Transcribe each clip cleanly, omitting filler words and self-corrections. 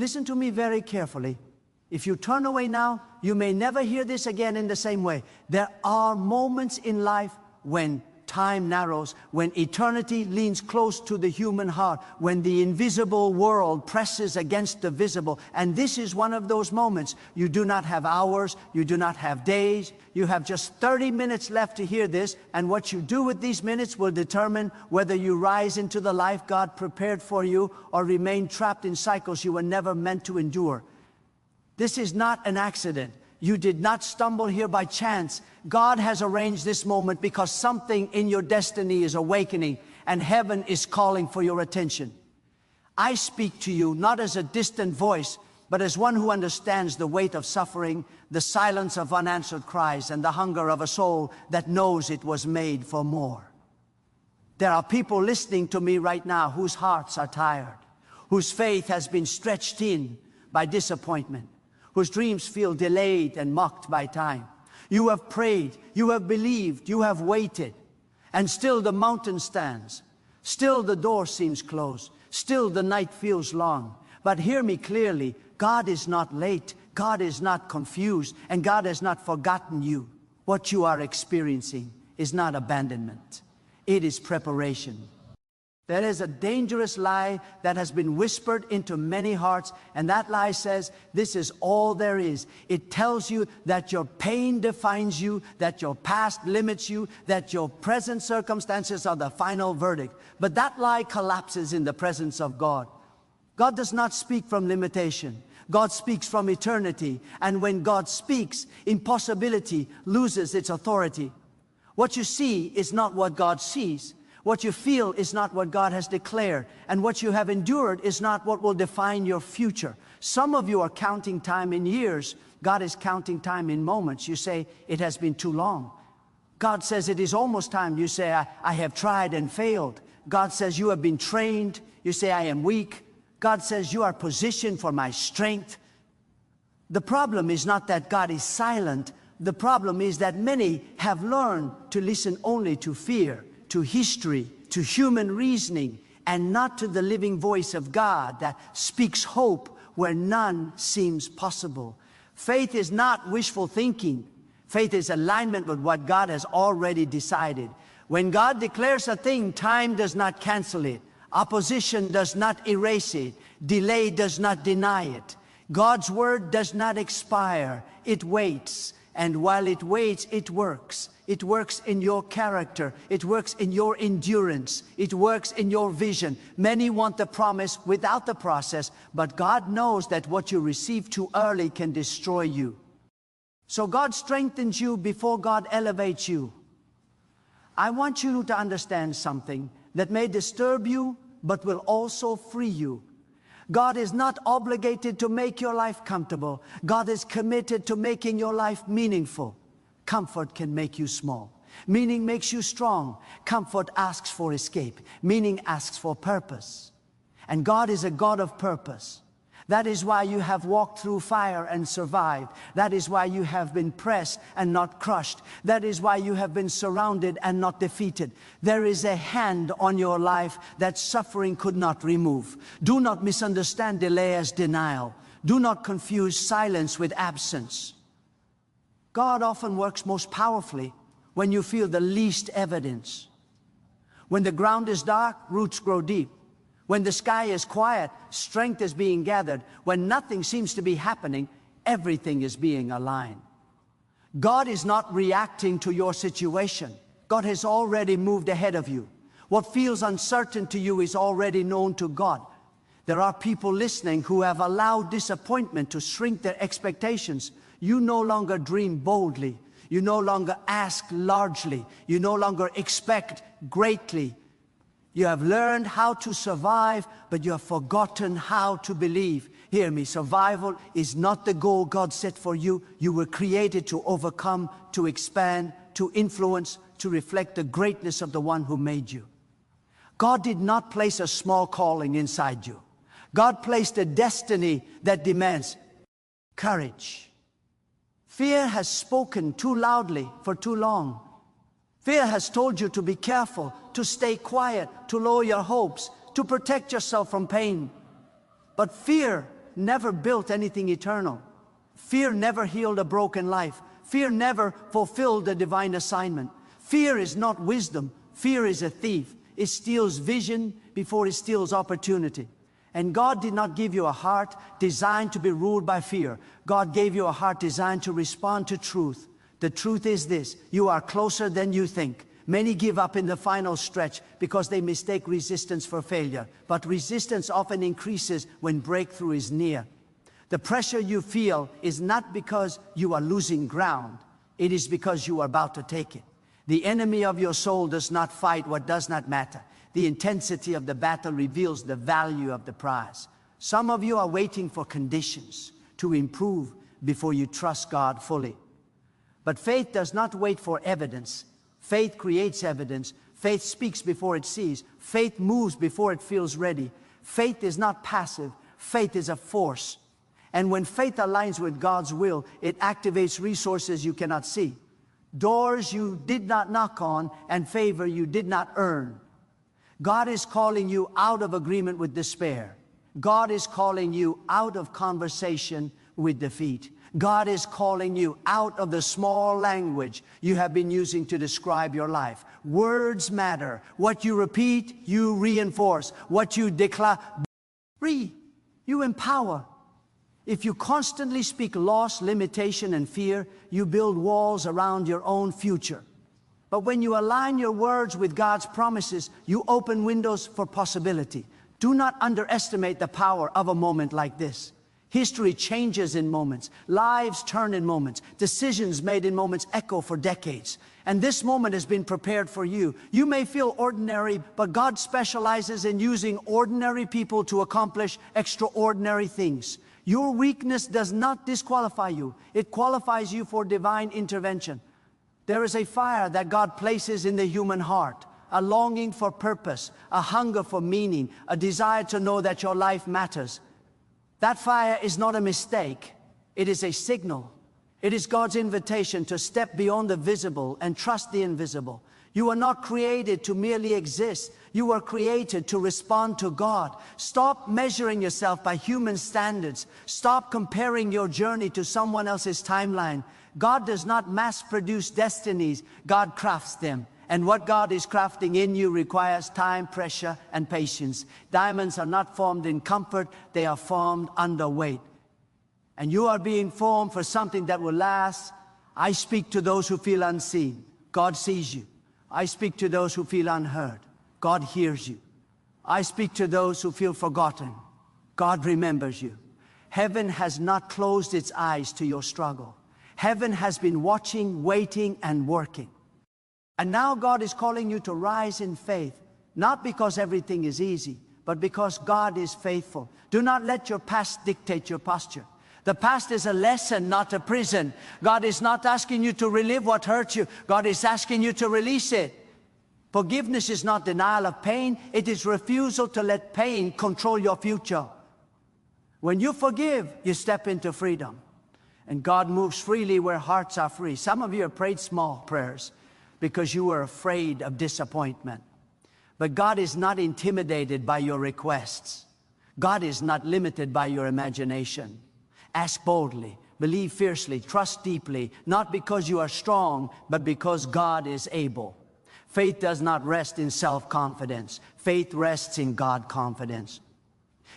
Listen to me very carefully. If you turn away now, you may never hear this again in the same way. There are moments in life when time narrows, when eternity leans close to the human heart, when the invisible world presses against the visible. And this is one of those moments. You do not have hours, you do not have days, you have just 30 minutes left to hear this, and what you do with these minutes will determine whether you rise into the life God prepared for you or remain trapped in cycles you were never meant to endure. This is not an accident. You did not stumble here by chance. God has arranged this moment because something in your destiny is awakening and heaven is calling for your attention. I speak to you not as a distant voice, but as one who understands the weight of suffering, the silence of unanswered cries, and the hunger of a soul that knows it was made for more. There are people listening to me right now whose hearts are tired, whose faith has been stretched in by disappointment, whose dreams feel delayed and mocked by time. You have prayed, you have believed, you have waited, and still the mountain stands. Still the door seems closed. Still the night feels long. But hear me clearly, God is not late, God is not confused, and God has not forgotten you. What you are experiencing is not abandonment. It is preparation. There is a dangerous lie that has been whispered into many hearts, and that lie says, this is all there is. It tells you that your pain defines you, that your past limits you, that your present circumstances are the final verdict. But that lie collapses in the presence of God. God does not speak from limitation. God speaks from eternity. And when God speaks, impossibility loses its authority. What you see is not what God sees. What you feel is not what God has declared, and what you have endured is not what will define your future. Some of you are counting time in years. God is counting time in moments. You say, it has been too long. God says it is almost time. You say, I have tried and failed. God says you have been trained. You say, I am weak. God says you are positioned for my strength. The problem is not that God is silent. The problem is that many have learned to listen only to fear, to history, to human reasoning, and not to the living voice of God that speaks hope where none seems possible. Faith is not wishful thinking. Faith is alignment with what God has already decided. When God declares a thing, time does not cancel it. Opposition does not erase it. Delay does not deny it. God's word does not expire. It waits. And while it waits, it works. It works in your character. It works in your endurance. It works in your vision. Many want the promise without the process, but God knows that what you receive too early can destroy you. So God strengthens you before God elevates you. I want you to understand something that may disturb you, but will also free you. God is not obligated to make your life comfortable. God is committed to making your life meaningful. Comfort can make you small. Meaning makes you strong. Comfort asks for escape. Meaning asks for purpose. And God is a God of purpose. That is why you have walked through fire and survived. That is why you have been pressed and not crushed. That is why you have been surrounded and not defeated. There is a hand on your life that suffering could not remove. Do not misunderstand delay as denial. Do not confuse silence with absence. God often works most powerfully when you feel the least evidence. When the ground is dark, roots grow deep. When the sky is quiet, strength is being gathered. When nothing seems to be happening, everything is being aligned. God is not reacting to your situation. God has already moved ahead of you. What feels uncertain to you is already known to God. There are people listening who have allowed disappointment to shrink their expectations. You no longer dream boldly. You no longer ask largely. You no longer expect greatly. You have learned how to survive, but you have forgotten how to believe. Hear me, survival is not the goal God set for you. You were created to overcome, to expand, to influence, to reflect the greatness of the one who made you. God did not place a small calling inside you. God placed a destiny that demands courage. Fear has spoken too loudly for too long. Fear has told you to be careful, to stay quiet, to lower your hopes, to protect yourself from pain. But fear never built anything eternal. Fear never healed a broken life. Fear never fulfilled a divine assignment. Fear is not wisdom. Fear is a thief. It steals vision before it steals opportunity. And God did not give you a heart designed to be ruled by fear. God gave you a heart designed to respond to truth. The truth is this: you are closer than you think. Many give up in the final stretch because they mistake resistance for failure. But resistance often increases when breakthrough is near. The pressure you feel is not because you are losing ground. It is because you are about to take it. The enemy of your soul does not fight what does not matter. The intensity of the battle reveals the value of the prize. Some of you are waiting for conditions to improve before you trust God fully. But faith does not wait for evidence. Faith creates evidence. Faith speaks before it sees. Faith moves before it feels ready. Faith is not passive. Faith is a force. And when faith aligns with God's will, it activates resources you cannot see. Doors you did not knock on and favor you did not earn. God is calling you out of agreement with despair. God is calling you out of conversation with defeat. God is calling you out of the small language you have been using to describe your life. Words matter. What you repeat, you reinforce. What you declare, you empower. If you constantly speak loss, limitation, and fear, you build walls around your own future. But when you align your words with God's promises, you open windows for possibility. Do not underestimate the power of a moment like this. History changes in moments. Lives turn in moments. Decisions made in moments echo for decades. And this moment has been prepared for you. You may feel ordinary, but God specializes in using ordinary people to accomplish extraordinary things. Your weakness does not disqualify you. It qualifies you for divine intervention. There is a fire that God places in the human heart, a longing for purpose, a hunger for meaning, a desire to know that your life matters. That fire is not a mistake. It is a signal. It is God's invitation to step beyond the visible and trust the invisible. You are not created to merely exist. You are created to respond to God. Stop measuring yourself by human standards. Stop comparing your journey to someone else's timeline. God does not mass-produce destinies. God crafts them. And what God is crafting in you requires time, pressure, and patience. Diamonds are not formed in comfort. They are formed under weight. And you are being formed for something that will last. I speak to those who feel unseen. God sees you. I speak to those who feel unheard. God hears you. I speak to those who feel forgotten. God remembers you. Heaven has not closed its eyes to your struggle. Heaven has been watching, waiting, and working. And now God is calling you to rise in faith, not because everything is easy, but because God is faithful. Do not let your past dictate your posture. The past is a lesson, not a prison. God is not asking you to relive what hurt you. God is asking you to release it. Forgiveness is not denial of pain. It is refusal to let pain control your future. When you forgive, you step into freedom. And God moves freely where hearts are free. Some of you have prayed small prayers because you were afraid of disappointment. But God is not intimidated by your requests. God is not limited by your imagination. Ask boldly, believe fiercely, trust deeply, not because you are strong, but because God is able. Faith does not rest in self-confidence. Faith rests in God-confidence.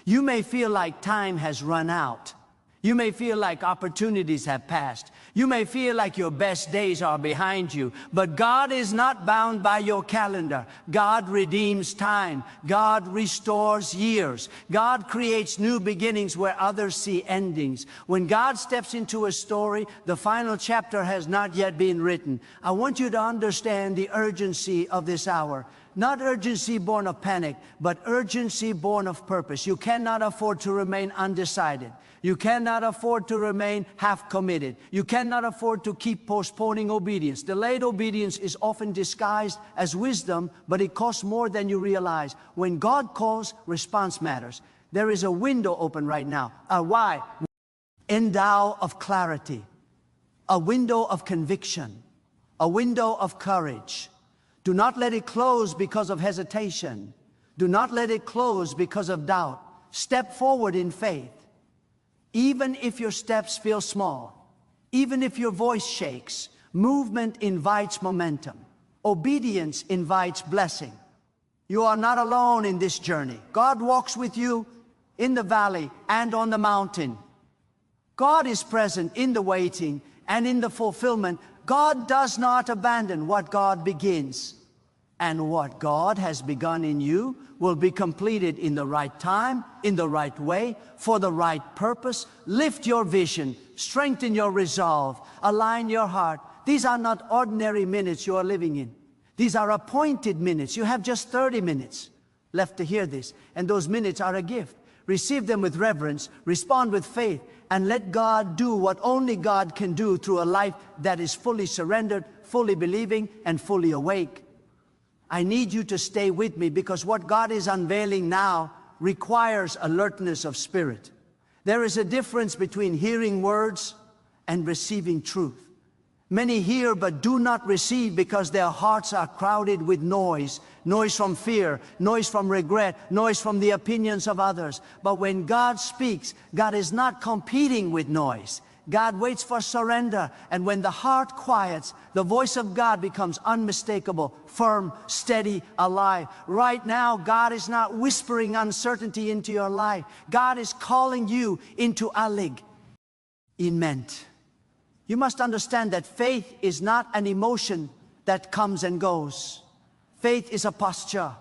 You may feel like time has run out. You may feel like opportunities have passed. You may feel like your best days are behind you. But God is not bound by your calendar. God redeems time. God restores years. God creates new beginnings where others see endings. When God steps into a story, the final chapter has not yet been written. I want you to understand the urgency of this hour. Not urgency born of panic, but urgency born of purpose. You cannot afford to remain undecided. You cannot afford to remain half-committed. You cannot afford to keep postponing obedience. Delayed obedience is often disguised as wisdom, but it costs more than you realize. When God calls, response matters. There is a window open right now. Why? Endow of clarity, a window of conviction, a window of courage. Do not let it close because of hesitation. Do not let it close because of doubt. Step forward in faith. Even if your steps feel small, even if your voice shakes, movement invites momentum. Obedience invites blessing. You are not alone in this journey. God walks with you in the valley and on the mountain. God is present in the waiting and in the fulfillment. God does not abandon what God begins. And what God has begun in you will be completed in the right time, in the right way, for the right purpose. Lift your vision, strengthen your resolve, align your heart. These are not ordinary minutes you are living in. These are appointed minutes. You have just 30 minutes left to hear this, and those minutes are a gift. Receive them with reverence, respond with faith, and let God do what only God can do through a life that is fully surrendered, fully believing, and fully awake. I need you to stay with me, because what God is unveiling now requires alertness of spirit. There is a difference between hearing words and receiving truth. Many hear but do not receive because their hearts are crowded with noise. Noise from fear, noise from regret, noise from the opinions of others. But when God speaks, God is not competing with noise. God waits for surrender, and when the heart quiets, the voice of God becomes unmistakable, firm, steady, alive. Right now, God is not whispering uncertainty into your life. God is calling you into alig, ment. You must understand that faith is not an emotion that comes and goes. Faith is a posture.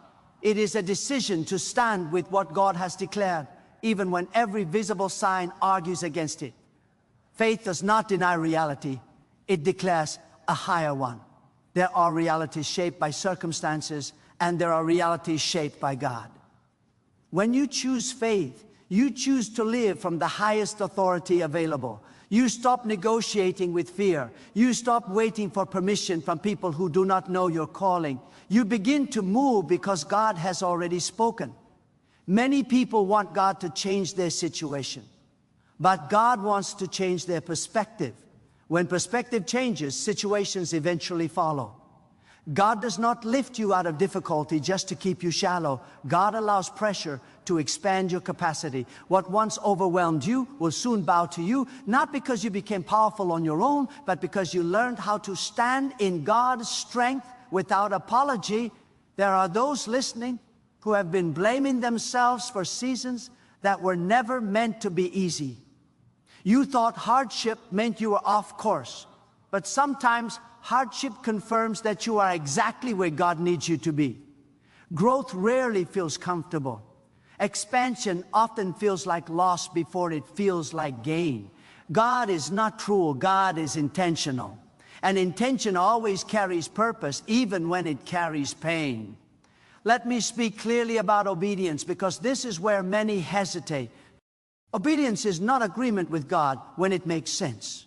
It is a decision to stand with what God has declared, even when every visible sign argues against it. Faith does not deny reality. It declares a higher one. There are realities shaped by circumstances, and there are realities shaped by God. When you choose faith, you choose to live from the highest authority available. You stop negotiating with fear. You stop waiting for permission from people who do not know your calling. You begin to move because God has already spoken. Many people want God to change their situation, but God wants to change their perspective. When perspective changes, situations eventually follow. God does not lift you out of difficulty just to keep you shallow. God allows pressure to expand your capacity. What once overwhelmed you will soon bow to you, not because you became powerful on your own, but because you learned how to stand in God's strength without apology. There are those listening who have been blaming themselves for seasons that were never meant to be easy. You thought hardship meant you were off course, but sometimes hardship confirms that you are exactly where God needs you to be. Growth rarely feels comfortable. Expansion often feels like loss before it feels like gain. God is not cruel, God is intentional. And intention always carries purpose, even when it carries pain. Let me speak clearly about obedience, because this is where many hesitate. Obedience is not agreement with God when it makes sense.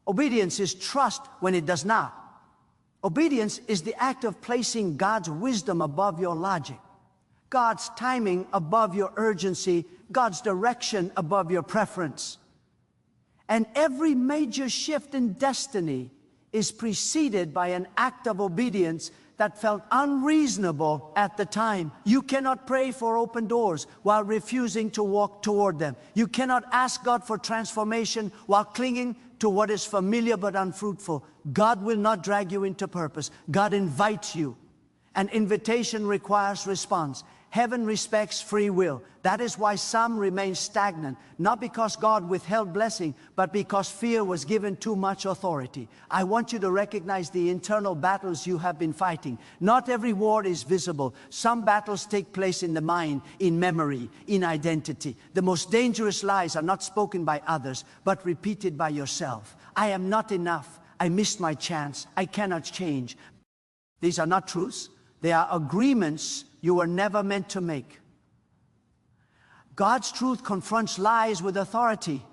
Obedience is trust when it does not. Obedience is the act of placing God's wisdom above your logic, God's timing above your urgency, God's direction above your preference. And every major shift in destiny is preceded by an act of obedience that felt unreasonable at the time. You cannot pray for open doors while refusing to walk toward them. You cannot ask God for transformation while clinging to what is familiar but unfruitful. God will not drag you into purpose. God invites you. An invitation requires response. Heaven respects free will. That is why some remain stagnant, not because God withheld blessing, but because fear was given too much authority. I want you to recognize the internal battles you have been fighting. Not every war is visible. Some battles take place in the mind, in memory, in identity. The most dangerous lies are not spoken by others, but repeated by yourself. I am not enough. I missed my chance. I cannot change. These are not truths. They are agreements you were never meant to make. God's truth confronts lies with authority,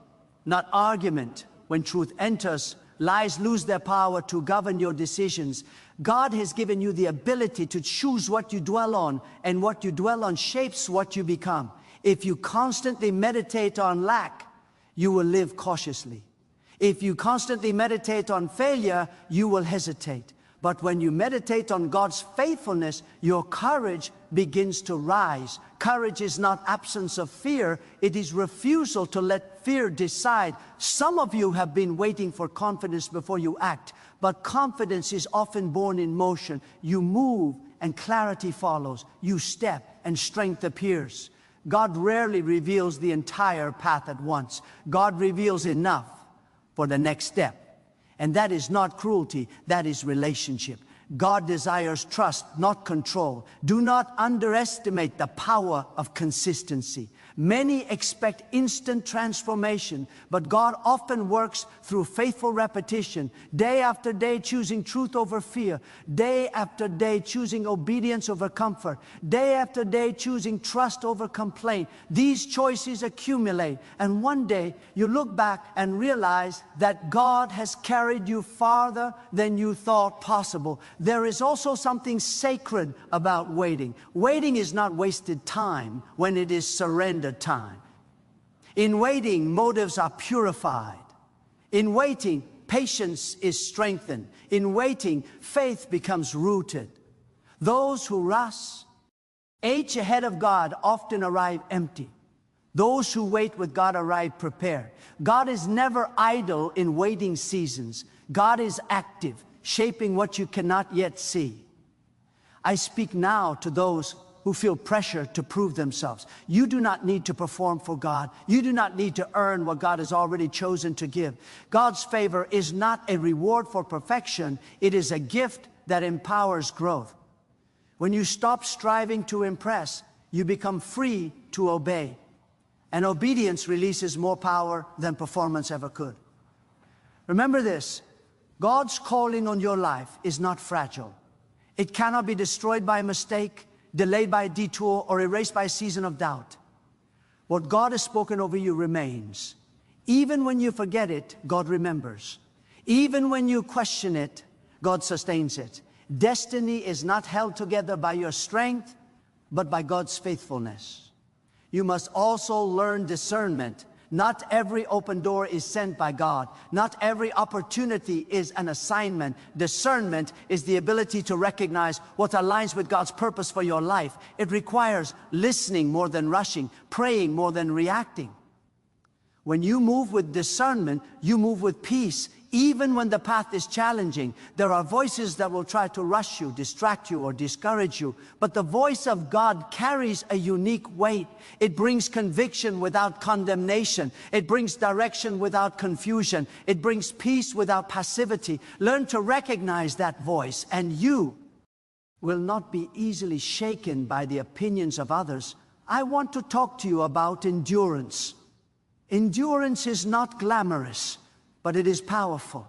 not argument. When truth enters, lies lose their power to govern your decisions. God has given you the ability to choose what you dwell on, and what you dwell on shapes what you become. If you constantly meditate on lack, you will live cautiously. If you constantly meditate on failure, you will hesitate. But when you meditate on God's faithfulness, your courage begins to rise. Courage is not absence of fear, it is refusal to let fear decide. Some of you have been waiting for confidence before you act, but confidence is often born in motion. You move and clarity follows. You step and strength appears. God rarely reveals the entire path at once. God reveals enough for the next step. And that is not cruelty, that is relationship. God desires trust, not control. Do not underestimate the power of consistency. Many expect instant transformation, but God often works through faithful repetition, day after day choosing truth over fear, day after day choosing obedience over comfort, day after day choosing trust over complaint. These choices accumulate, and one day you look back and realize that God has carried you farther than you thought possible. There is also something sacred about waiting. Waiting is not wasted time when it is surrendered time. In waiting, motives are purified. In waiting, patience is strengthened. In waiting, faith becomes rooted. Those who rush, age ahead of God often arrive empty. Those who wait with God arrive prepared. God is never idle in waiting seasons. God is active, shaping what you cannot yet see. I speak now to those who feel pressure to prove themselves. You do not need to perform for God. You do not need to earn what God has already chosen to give. God's favor is not a reward for perfection. It is a gift that empowers growth. When you stop striving to impress, you become free to obey. And obedience releases more power than performance ever could. Remember this, God's calling on your life is not fragile. It cannot be destroyed by a mistake, delayed by a detour, or erased by a season of doubt. What God has spoken over you remains. Even when you forget it, God remembers. Even when you question it, God sustains it. Destiny is not held together by your strength, but by God's faithfulness. You must also learn discernment. Not every open door is sent by God. Not every opportunity is an assignment. Discernment is the ability to recognize what aligns with God's purpose for your life. It requires listening more than rushing, praying more than reacting. When you move with discernment, you move with peace. Even when the path is challenging, there are voices that will try to rush you, distract you, or discourage you. But the voice of God carries a unique weight. It brings conviction without condemnation. It brings direction without confusion. It brings peace without passivity. Learn to recognize that voice, and you will not be easily shaken by the opinions of others. I want to talk to you about endurance. Endurance is not glamorous, but it is powerful.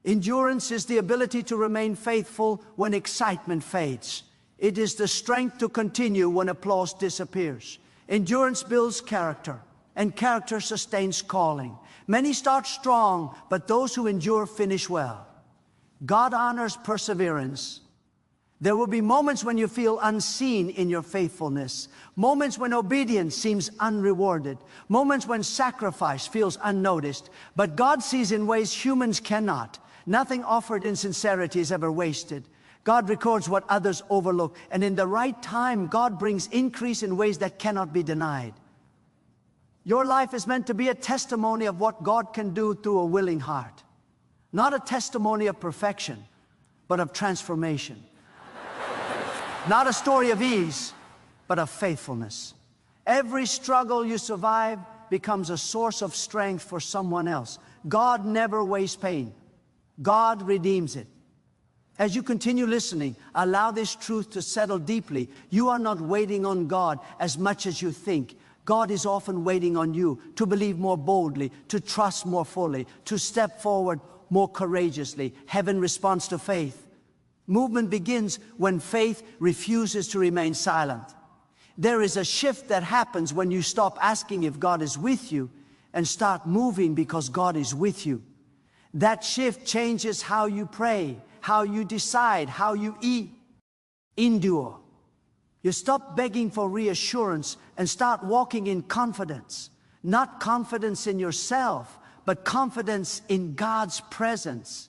Endurance is the ability to remain faithful when excitement fades. It is the strength to continue when applause disappears. Endurance builds character, and character sustains calling. Many start strong, but those who endure finish well. God honors perseverance. There will be moments when you feel unseen in your faithfulness, moments when obedience seems unrewarded, moments when sacrifice feels unnoticed. But God sees in ways humans cannot. Nothing offered in sincerity is ever wasted. God records what others overlook, and in the right time, God brings increase in ways that cannot be denied. Your life is meant to be a testimony of what God can do through a willing heart. Not a testimony of perfection, but of transformation. Not a story of ease, but of faithfulness. Every struggle you survive becomes a source of strength for someone else. God never wastes pain. God redeems it. As you continue listening, allow this truth to settle deeply. You are not waiting on God as much as you think. God is often waiting on you to believe more boldly, to trust more fully, to step forward more courageously. Heaven responds to faith. Movement begins when faith refuses to remain silent. There is a shift that happens when you stop asking if God is with you and start moving because God is with you. That shift changes how you pray, how you decide, how you eat. Endure. You stop begging for reassurance and start walking in confidence. Not confidence in yourself, but confidence in God's presence.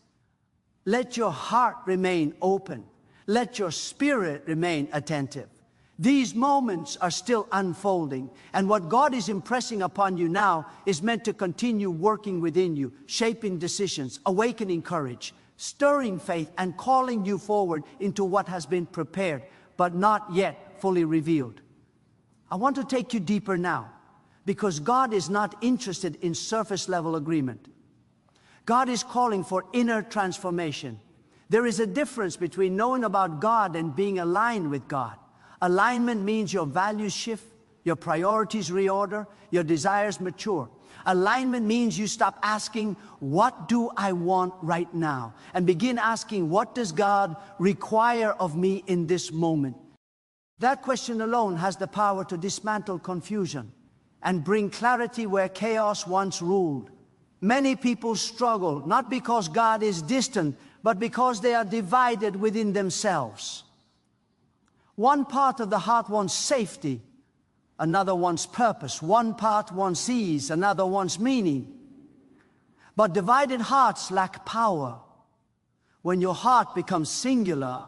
Let your heart remain open. Let your spirit remain attentive. These moments are still unfolding, and what God is impressing upon you now is meant to continue working within you, shaping decisions, awakening courage, stirring faith, and calling you forward into what has been prepared, but not yet fully revealed. I want to take you deeper now, because God is not interested in surface level agreement. God is calling for inner transformation. There is a difference between knowing about God and being aligned with God. Alignment means your values shift, your priorities reorder, your desires mature. Alignment means you stop asking, what do I want right now? And begin asking, what does God require of me in this moment? That question alone has the power to dismantle confusion and bring clarity where chaos once ruled. Many people struggle, not because God is distant, but because they are divided within themselves. One part of the heart wants safety, another wants purpose. One part wants ease, another wants meaning. But divided hearts lack power. When your heart becomes singular,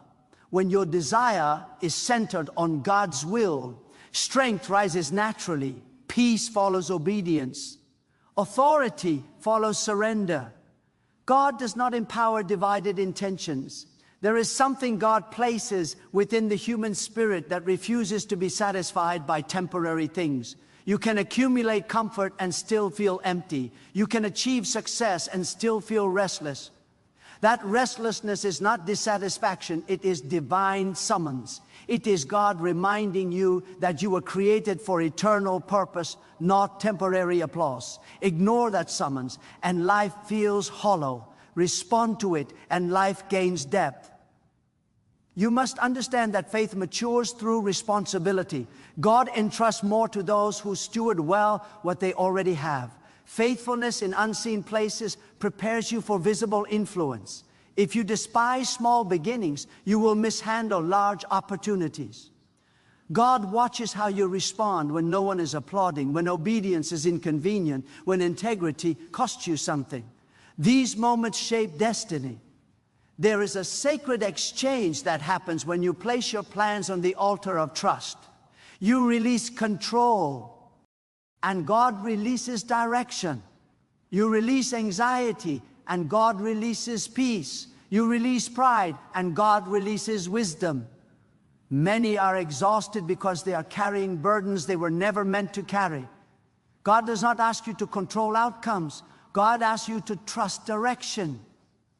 when your desire is centered on God's will, strength rises naturally, peace follows obedience, authority follows surrender. God does not empower divided intentions. There is something God places within the human spirit that refuses to be satisfied by temporary things. You can accumulate comfort and still feel empty. You can achieve success and still feel restless. That restlessness is not dissatisfaction, it is divine summons. It is God reminding you that you were created for eternal purpose, not temporary applause. Ignore that summons, and life feels hollow. Respond to it, and life gains depth. You must understand that faith matures through responsibility. God entrusts more to those who steward well what they already have. Faithfulness in unseen places prepares you for visible influence. If you despise small beginnings, you will mishandle large opportunities. God watches how you respond when no one is applauding, when obedience is inconvenient, when integrity costs you something. These moments shape destiny. There is a sacred exchange that happens when you place your plans on the altar of trust. You release control, and God releases direction. You release anxiety, and God releases peace. You release pride, and God releases wisdom. Many are exhausted because they are carrying burdens they were never meant to carry. God does not ask you to control outcomes. God asks you to trust direction.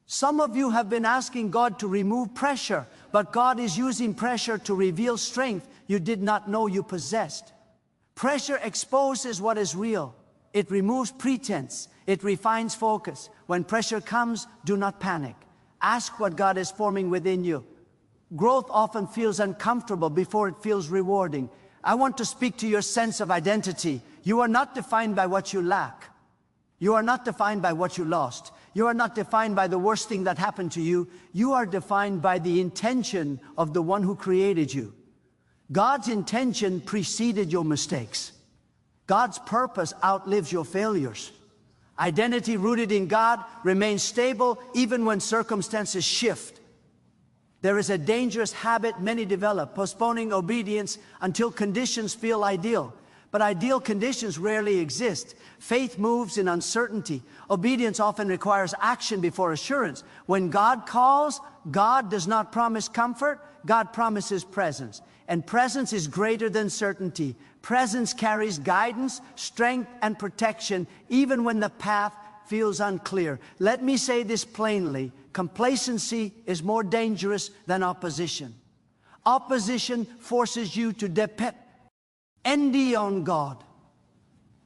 Some of you have been asking God to remove pressure, but God is using pressure to reveal strength you did not know you possessed. Pressure exposes what is real. It removes pretense. It refines focus. When pressure comes, do not panic. Ask what God is forming within you. Growth often feels uncomfortable before it feels rewarding. I want to speak to your sense of identity. You are not defined by what you lack. You are not defined by what you lost. You are not defined by the worst thing that happened to you. You are defined by the intention of the one who created you. God's intention preceded your mistakes. God's purpose outlives your failures. Identity rooted in God remains stable even when circumstances shift. There is a dangerous habit many develop, postponing obedience until conditions feel ideal. But ideal conditions rarely exist. Faith moves in uncertainty. Obedience often requires action before assurance. When God calls, God does not promise comfort, God promises presence. And presence is greater than certainty. Presence carries guidance, strength, and protection, even when the path feels unclear. Let me say this plainly. Complacency is more dangerous than opposition. Opposition forces you to depend on God.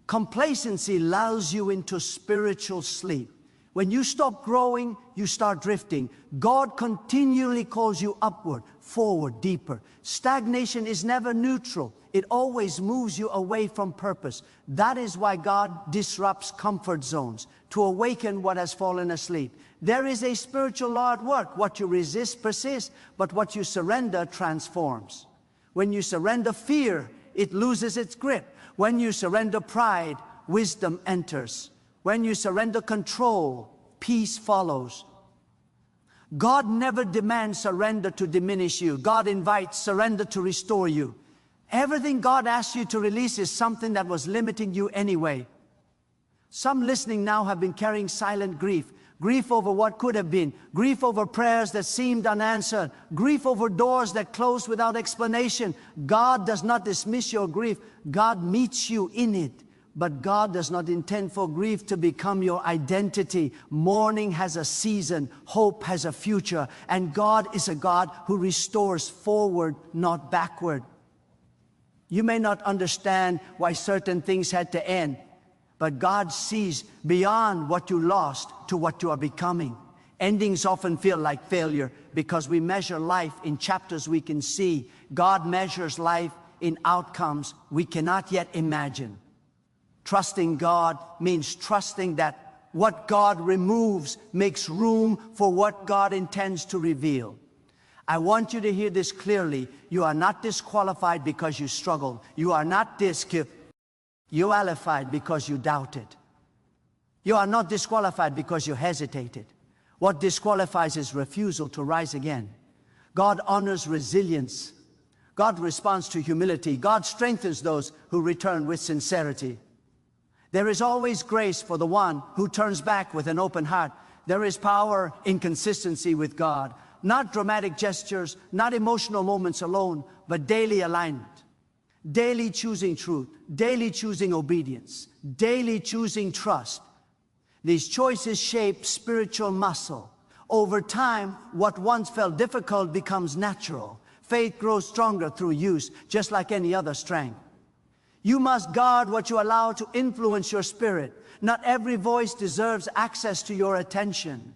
Complacency lulls you into spiritual sleep. When you stop growing, you start drifting. God continually calls you upward, forward, deeper. Stagnation is never neutral. It always moves you away from purpose. That is why God disrupts comfort zones, to awaken what has fallen asleep. There is a spiritual law at work. What you resist persists, but what you surrender transforms. When you surrender fear, it loses its grip. When you surrender pride, wisdom enters. When you surrender control, peace follows. God never demands surrender to diminish you. God invites surrender to restore you. Everything God asks you to release is something that was limiting you anyway. Some listening now have been carrying silent grief. Grief over what could have been. Grief over prayers that seemed unanswered. Grief over doors that closed without explanation. God does not dismiss your grief. God meets you in it. But God does not intend for grief to become your identity. Mourning has a season. Hope has a future. And God is a God who restores forward, not backward. You may not understand why certain things had to end, but God sees beyond what you lost to what you are becoming. Endings often feel like failure because we measure life in chapters we can see. God measures life in outcomes we cannot yet imagine. Trusting God means trusting that what God removes makes room for what God intends to reveal. I want you to hear this clearly. You are not disqualified because you struggled. You are not disqualified because you doubted. You are not disqualified because you hesitated. What disqualifies is refusal to rise again. God honors resilience. God responds to humility. God strengthens those who return with sincerity. There is always grace for the one who turns back with an open heart. There is power in consistency with God. Not dramatic gestures, not emotional moments alone, but daily alignment. Daily choosing truth, daily choosing obedience, daily choosing trust. These choices shape spiritual muscle. Over time, what once felt difficult becomes natural. Faith grows stronger through use, just like any other strength. You must guard what you allow to influence your spirit. Not every voice deserves access to your attention.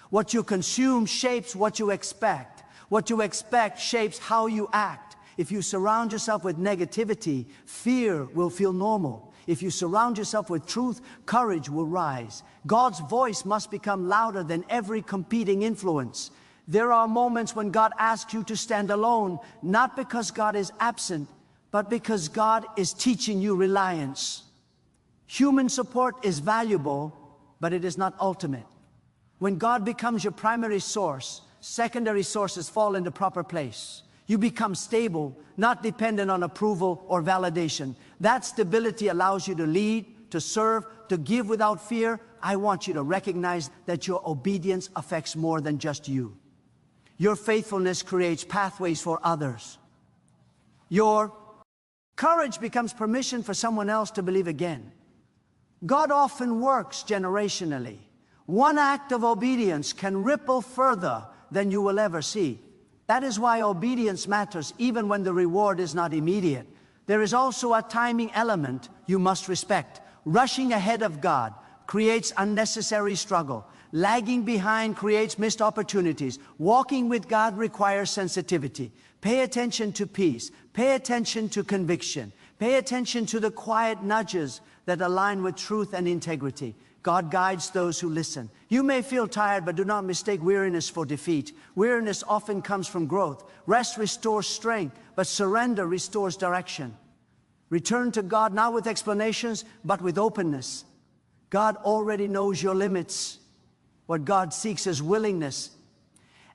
What you consume shapes what you expect. What you expect shapes how you act. If you surround yourself with negativity, fear will feel normal. If you surround yourself with truth, courage will rise. God's voice must become louder than every competing influence. There are moments when God asks you to stand alone, not because God is absent, but because God is teaching you reliance. Human support is valuable, but it is not ultimate. When God becomes your primary source, secondary sources fall into proper place. You become stable, not dependent on approval or validation. That stability allows you to lead, to serve, to give without fear. I want you to recognize that your obedience affects more than just you. Your faithfulness creates pathways for others. Your courage becomes permission for someone else to believe again. God often works generationally. One act of obedience can ripple further than you will ever see. That is why obedience matters even when the reward is not immediate. There is also a timing element you must respect. Rushing ahead of God creates unnecessary struggle. Lagging behind creates missed opportunities. Walking with God requires sensitivity. Pay attention to peace. Pay attention to conviction. Pay attention to the quiet nudges that align with truth and integrity. God guides those who listen. You may feel tired, but do not mistake weariness for defeat. Weariness often comes from growth. Rest restores strength, but surrender restores direction. Return to God not with explanations, but with openness. God already knows your limits. What God seeks is willingness.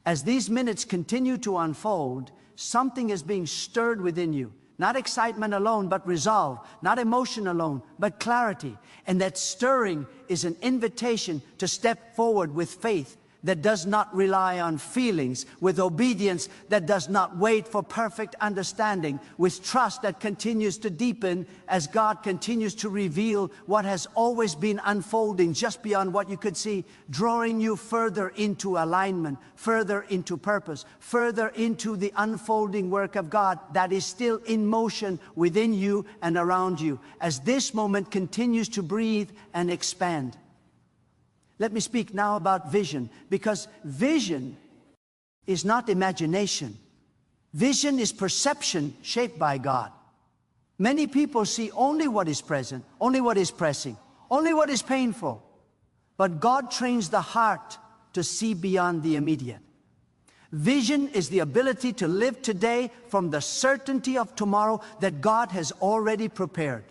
As these minutes continue to unfold, something is being stirred within you. Not excitement alone, but resolve. Not emotion alone, but clarity. And that stirring is an invitation to step forward with faith that does not rely on feelings, with obedience that does not wait for perfect understanding, with trust that continues to deepen as God continues to reveal what has always been unfolding just beyond what you could see, drawing you further into alignment, further into purpose, further into the unfolding work of God that is still in motion within you and around you, as this moment continues to breathe and expand. Let me speak now about vision, because vision is not imagination. Vision is perception shaped by God. Many people see only what is present, only what is pressing, only what is painful. But God trains the heart to see beyond the immediate. Vision is the ability to live today from the certainty of tomorrow that God has already prepared.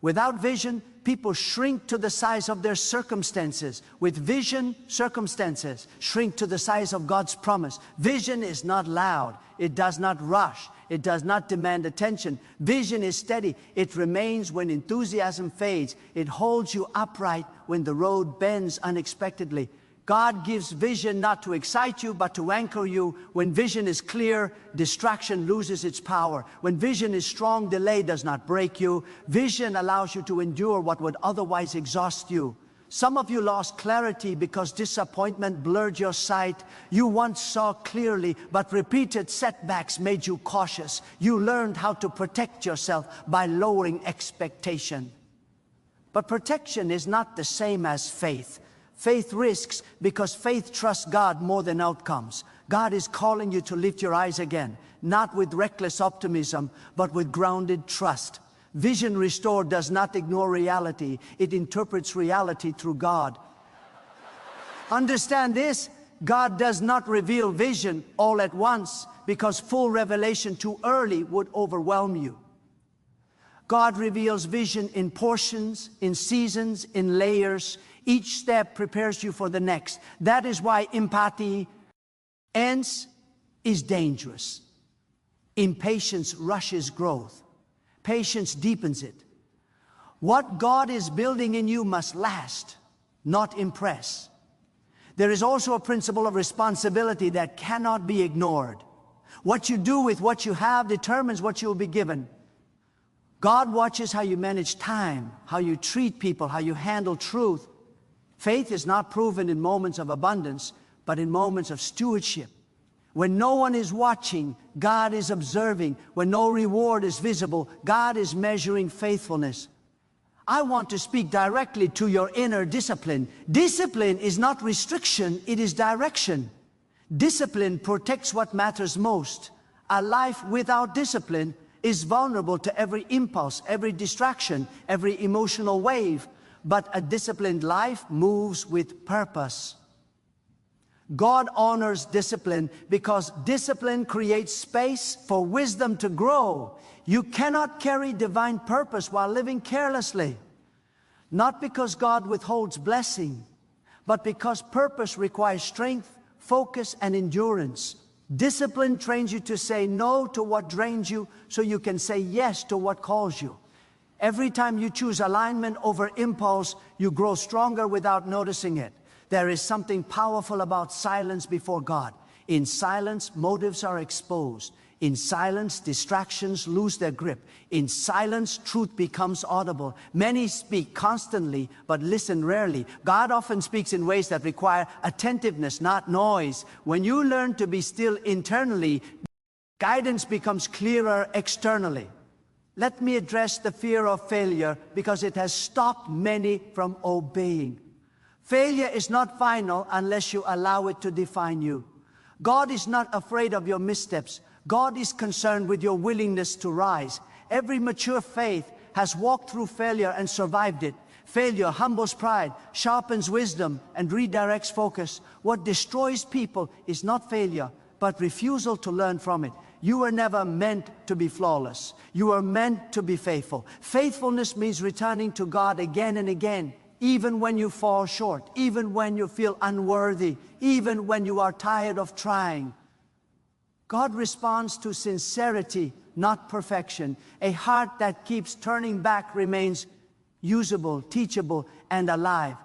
Without vision, people shrink to the size of their circumstances. With vision, circumstances shrink to the size of God's promise. Vision is not loud. It does not rush. It does not demand attention. Vision is steady. It remains when enthusiasm fades. It holds you upright when the road bends unexpectedly. God gives vision not to excite you, but to anchor you. When vision is clear, distraction loses its power. When vision is strong, delay does not break you. Vision allows you to endure what would otherwise exhaust you. Some of you lost clarity because disappointment blurred your sight. You once saw clearly, but repeated setbacks made you cautious. You learned how to protect yourself by lowering expectation. But protection is not the same as faith. Faith risks because faith trusts God more than outcomes. God is calling you to lift your eyes again, not with reckless optimism, but with grounded trust. Vision restored does not ignore reality. It interprets reality through God. Understand this, God does not reveal vision all at once, because full revelation too early would overwhelm you. God reveals vision in portions, in seasons, in layers. Each step prepares you for the next. That is why impatience is dangerous. Impatience rushes growth. Patience deepens it. What God is building in you must last, not impress. There is also a principle of responsibility that cannot be ignored. What you do with what you have determines what you will be given. God watches how you manage time, how you treat people, how you handle truth. Faith is not proven in moments of abundance, but in moments of stewardship. When no one is watching, God is observing. When no reward is visible, God is measuring faithfulness. I want to speak directly to your inner discipline. Discipline is not restriction, it is direction. Discipline protects what matters most. A life without discipline is vulnerable to every impulse, every distraction, every emotional wave. But a disciplined life moves with purpose. God honors discipline because discipline creates space for wisdom to grow. You cannot carry divine purpose while living carelessly. Not because God withholds blessing, but because purpose requires strength, focus, and endurance. Discipline trains you to say no to what drains you so you can say yes to what calls you. Every time you choose alignment over impulse, you grow stronger without noticing it. There is something powerful about silence before God. In silence, motives are exposed. In silence, distractions lose their grip. In silence, truth becomes audible. Many speak constantly, but listen rarely. God often speaks in ways that require attentiveness, not noise. When you learn to be still internally, guidance becomes clearer externally. Let me address the fear of failure because it has stopped many from obeying. Failure is not final unless you allow it to define you. God is not afraid of your missteps. God is concerned with your willingness to rise. Every mature faith has walked through failure and survived it. Failure humbles pride, sharpens wisdom, and redirects focus. What destroys people is not failure, but refusal to learn from it. You were never meant to be flawless. You were meant to be faithful. Faithfulness means returning to God again and again, even when you fall short, even when you feel unworthy, even when you are tired of trying. God responds to sincerity, not perfection. A heart that keeps turning back remains usable, teachable, and alive.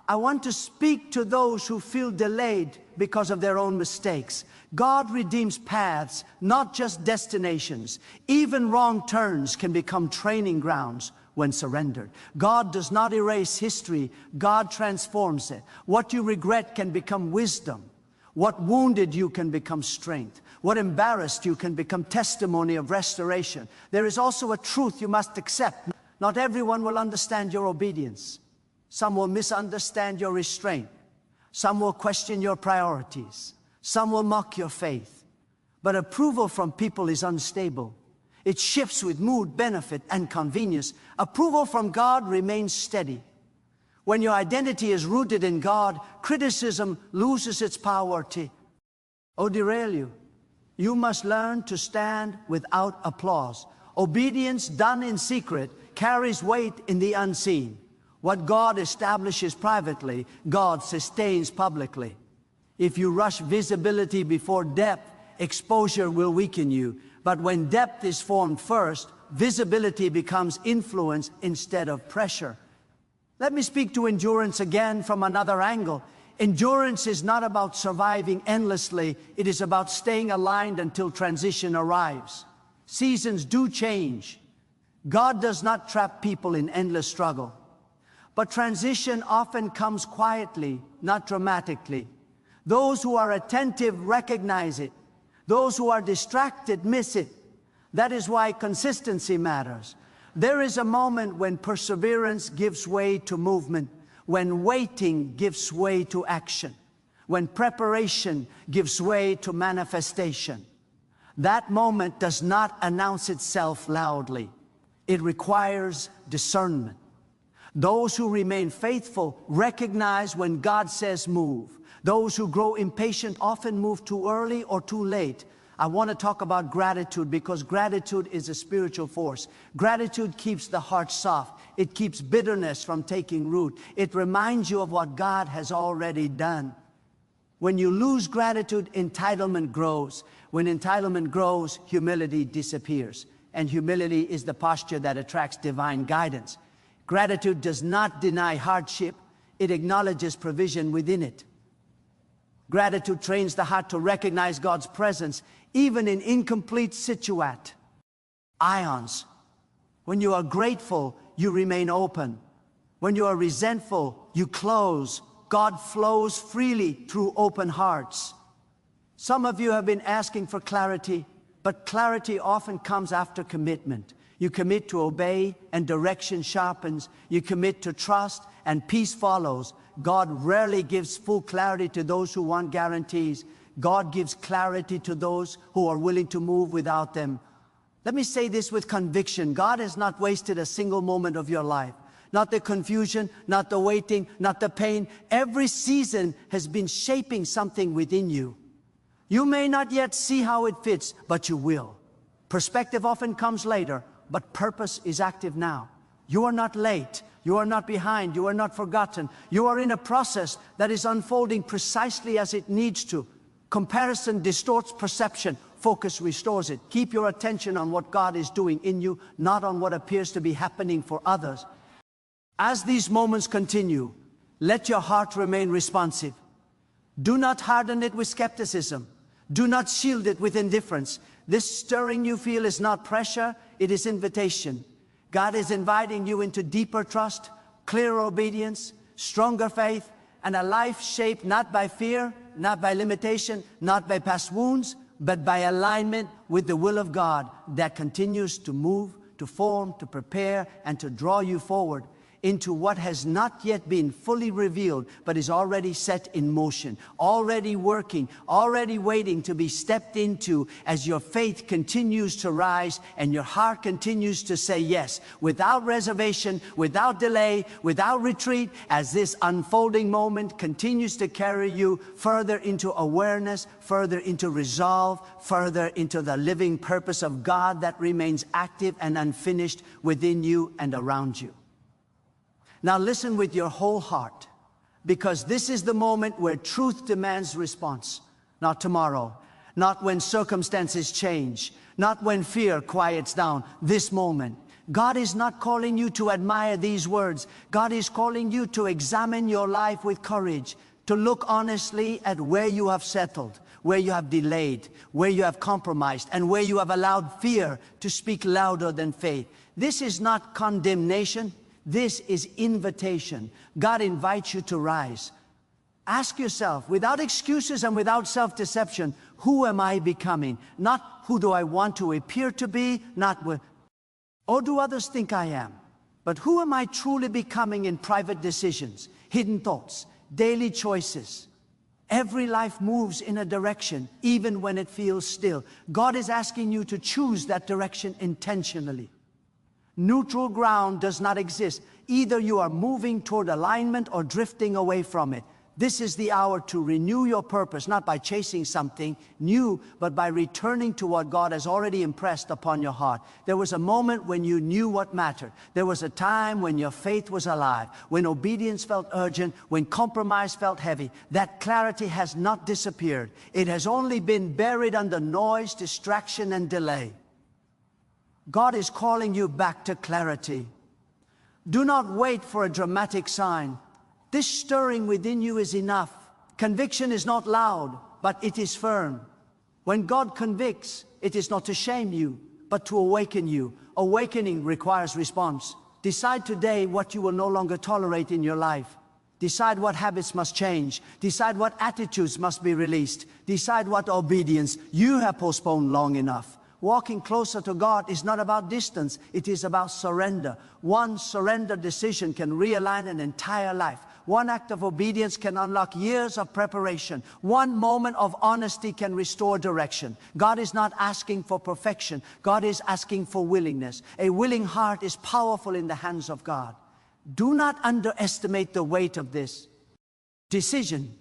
I want to speak to those who feel delayed because of their own mistakes. God redeems paths, not just destinations. Even wrong turns can become training grounds when surrendered. God does not erase history, God transforms it. What you regret can become wisdom. What wounded you can become strength. What embarrassed you can become testimony of restoration. There is also a truth you must accept. Not everyone will understand your obedience. Some will misunderstand your restraint. Some will question your priorities. Some will mock your faith. But approval from people is unstable. It shifts with mood, benefit, and convenience. Approval from God remains steady. When your identity is rooted in God, criticism loses its power to derail you. You must learn to stand without applause. Obedience done in secret carries weight in the unseen. What God establishes privately, God sustains publicly. If you rush visibility before depth, exposure will weaken you. But when depth is formed first, visibility becomes influence instead of pressure. Let me speak to endurance again from another angle. Endurance is not about surviving endlessly. It is about staying aligned until transition arrives. Seasons do change. God does not trap people in endless struggle. But transition often comes quietly, not dramatically. Those who are attentive recognize it. Those who are distracted miss it. That is why consistency matters. There is a moment when perseverance gives way to movement, when waiting gives way to action, when preparation gives way to manifestation. That moment does not announce itself loudly. It requires discernment. Those who remain faithful recognize when God says move. Those who grow impatient often move too early or too late. I want to talk about gratitude because gratitude is a spiritual force. Gratitude keeps the heart soft. It keeps bitterness from taking root. It reminds you of what God has already done. When you lose gratitude, entitlement grows. When entitlement grows, humility disappears. And humility is the posture that attracts divine guidance. Gratitude does not deny hardship. It acknowledges provision within it. Gratitude trains the heart to recognize God's presence, even in incomplete situat. Ions. When you are grateful, you remain open. When you are resentful, you close. God flows freely through open hearts. Some of you have been asking for clarity, but clarity often comes after commitment. You commit to obey, and direction sharpens. You commit to trust, and peace follows. God rarely gives full clarity to those who want guarantees. God gives clarity to those who are willing to move without them. Let me say this with conviction. God has not wasted a single moment of your life. Not the confusion, not the waiting, not the pain. Every season has been shaping something within you. You may not yet see how it fits, but you will. Perspective often comes later, but purpose is active now. You are not late. You are not behind. You are not forgotten. You are in a process that is unfolding precisely as it needs to. Comparison distorts perception. Focus restores it. Keep your attention on what God is doing in you, not on what appears to be happening for others. As these moments continue, let your heart remain responsive. Do not harden it with skepticism. Do not shield it with indifference. This stirring you feel is not pressure, it is invitation. God is inviting you into deeper trust, clearer obedience, stronger faith, and a life shaped not by fear, not by limitation, not by past wounds, but by alignment with the will of God that continues to move, to form, to prepare, and to draw you forward into what has not yet been fully revealed, but is already set in motion, already working, already waiting to be stepped into as your faith continues to rise and your heart continues to say yes, without reservation, without delay, without retreat, as this unfolding moment continues to carry you further into awareness, further into resolve, further into the living purpose of God that remains active and unfinished within you and around you. Now listen with your whole heart, because this is the moment where truth demands response. Not tomorrow, not when circumstances change, not when fear quiets down. This moment. God is not calling you to admire these words. God is calling you to examine your life with courage, to look honestly at where you have settled, where you have delayed, where you have compromised, and where you have allowed fear to speak louder than faith. This is not condemnation. This is invitation. God invites you to rise. Ask yourself, without excuses and without self-deception, who am I becoming? Not who do I want to appear to be, not what, or do others think I am? But who am I truly becoming in private decisions, hidden thoughts, daily choices? Every life moves in a direction, even when it feels still. God is asking you to choose that direction intentionally. Neutral ground does not exist. Either you are moving toward alignment or drifting away from it. This is the hour to renew your purpose, not by chasing something new, but by returning to what God has already impressed upon your heart. There was a moment when you knew what mattered. There was a time when your faith was alive, when obedience felt urgent, when compromise felt heavy. That clarity has not disappeared. It has only been buried under noise, distraction, and delay. God is calling you back to clarity. Do not wait for a dramatic sign. This stirring within you is enough. Conviction is not loud, but it is firm. When God convicts, it is not to shame you, but to awaken you. Awakening requires response. Decide today what you will no longer tolerate in your life. Decide what habits must change. Decide what attitudes must be released. Decide what obedience you have postponed long enough. Walking closer to God is not about distance, it is about surrender. One surrender decision can realign an entire life. One act of obedience can unlock years of preparation. One moment of honesty can restore direction. God is not asking for perfection. God is asking for willingness. A willing heart is powerful in the hands of God. Do not underestimate the weight of this decision.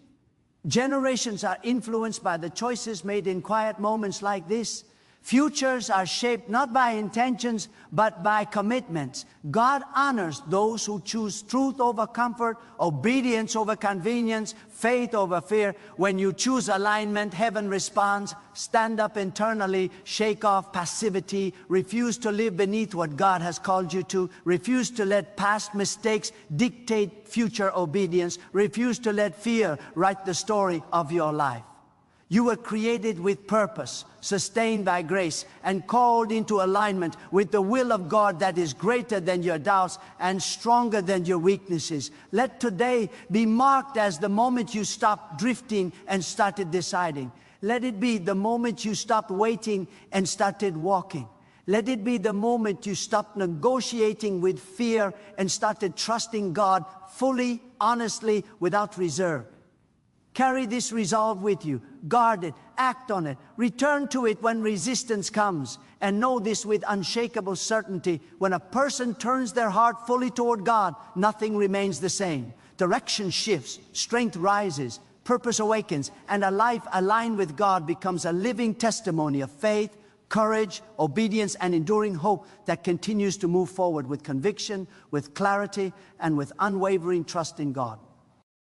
Generations are influenced by the choices made in quiet moments like this. Futures are shaped not by intentions, but by commitments. God honors those who choose truth over comfort, obedience over convenience, faith over fear. When you choose alignment, heaven responds. Stand up internally, shake off passivity, refuse to live beneath what God has called you to, refuse to let past mistakes dictate future obedience, refuse to let fear write the story of your life. You were created with purpose, sustained by grace, and called into alignment with the will of God that is greater than your doubts and stronger than your weaknesses. Let today be marked as the moment you stopped drifting and started deciding. Let it be the moment you stopped waiting and started walking. Let it be the moment you stopped negotiating with fear and started trusting God fully, honestly, without reserve. Carry this resolve with you. Guard it. Act on it. Return to it when resistance comes. And know this with unshakable certainty. When a person turns their heart fully toward God, nothing remains the same. Direction shifts. Strength rises. Purpose awakens. And a life aligned with God becomes a living testimony of faith, courage, obedience, and enduring hope that continues to move forward with conviction, with clarity, and with unwavering trust in God.